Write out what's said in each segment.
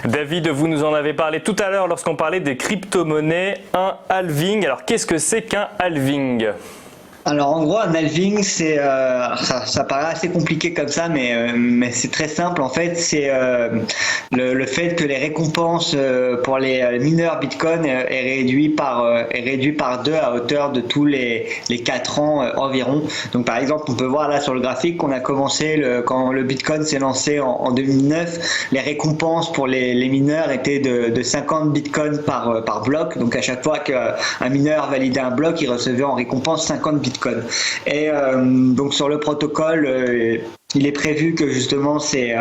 David, vous nous en avez parlé tout à l'heure lorsqu'on parlait des crypto-monnaies, un halving. Alors qu'est-ce que c'est qu'un halving? Alors en gros, un halving, ça paraît assez compliqué comme ça, mais c'est très simple en fait. C'est le fait que les récompenses pour les mineurs Bitcoin est réduit par deux à hauteur de tous les 4 ans environ. Donc par exemple, on peut voir là sur le graphique qu'on a commencé quand le Bitcoin s'est lancé en 2009, les récompenses pour les mineurs étaient de 50 Bitcoins par bloc. Donc à chaque fois qu'un mineur validait un bloc, il recevait en récompense 50 Bitcoins. Et donc sur le protocole, il est prévu que justement ces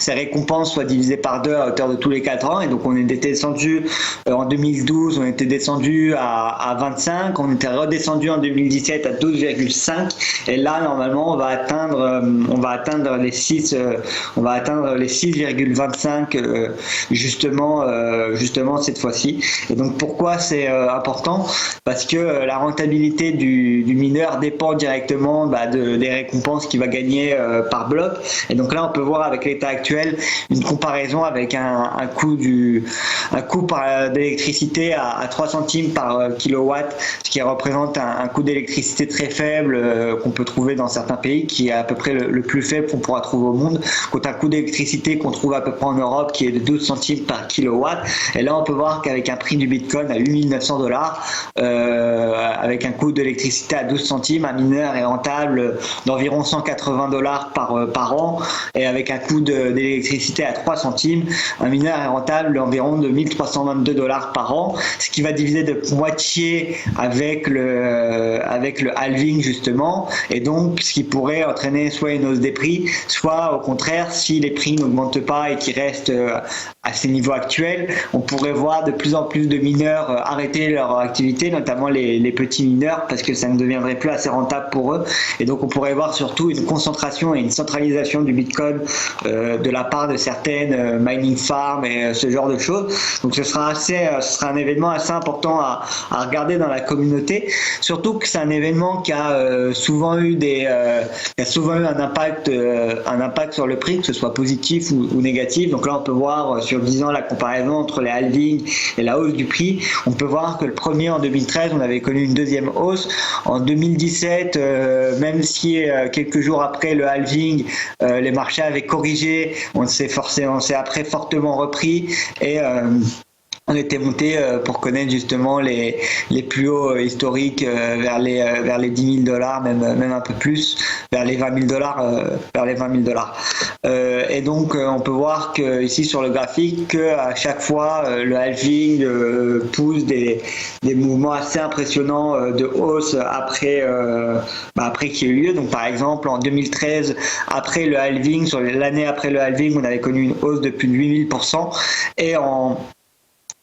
récompenses soient divisées par deux à hauteur de tous les 4 ans. Et donc on était descendu en 2012, on était descendu à 25, on était redescendu en 2017 à 12,5. Et là normalement on va atteindre les 6,25 justement cette fois-ci. Et donc pourquoi c'est important? Parce que la rentabilité du mineur dépend directement des récompenses qu'il va gagner par bloc. Et donc là, on peut voir avec l'état actuel une comparaison avec un coût d'électricité à 3 centimes par kilowatt, ce qui représente un coût d'électricité très faible qu'on peut trouver dans certains pays, qui est à peu près le plus faible qu'on pourra trouver au monde, contre un coût d'électricité qu'on trouve à peu près en Europe qui est de 12 centimes par kilowatt. Et là, on peut voir qu'avec un prix du Bitcoin à 8900 $, avec un coût d'électricité à 12 centimes, un mineur est rentable d'environ 180 $ par an, et avec un coût d'électricité à 3 centimes, un mineur est rentable d'environ de 1322 $ par an, ce qui va diviser de moitié avec le halving justement, et donc ce qui pourrait entraîner soit une hausse des prix, soit au contraire, si les prix n'augmentent pas et qu'ils restent à ces niveaux actuels, on pourrait voir de plus en plus de mineurs arrêter leur activité, notamment les petits mineurs, parce que ça ne deviendrait plus assez rentable pour eux. Et donc on pourrait voir surtout une concentration et une centralisation du Bitcoin de la part de certaines mining farms et ce genre de choses. Donc ce sera un événement assez important à regarder dans la communauté, surtout que c'est un événement qui a souvent eu un impact sur le prix, que ce soit positif ou négatif. Donc là on peut voir sur 10 ans la comparaison entre les halvings et la hausse du prix. On peut voir que le premier en 2013, on avait connu une deuxième hausse. En 2017, même si quelques jours après le halving, les marchés avaient corrigé, on s'est après fortement repris, et on était monté pour connaître justement les plus hauts historiques vers les 10 000 $, même un peu plus, vers les 20 000 $. Et donc on peut voir que ici sur le graphique que à chaque fois le halving pousse des mouvements assez impressionnants de hausse après qu'il y ait eu lieu. Donc par exemple en 2013, après le halving, sur l'année après le halving, on avait connu une hausse de plus de 8000%, et en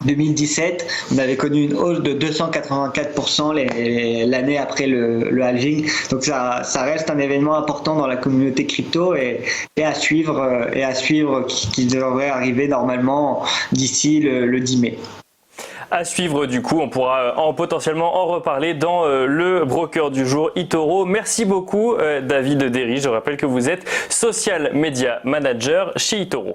2017, on avait connu une hausse de 284% l'année après le halving. Donc ça reste un événement important dans la communauté crypto, et à suivre qui devrait arriver normalement d'ici le 10 mai. À suivre du coup, on pourra potentiellement en reparler dans le broker du jour eToro. Merci beaucoup David Derry, je rappelle que vous êtes Social Media Manager chez eToro.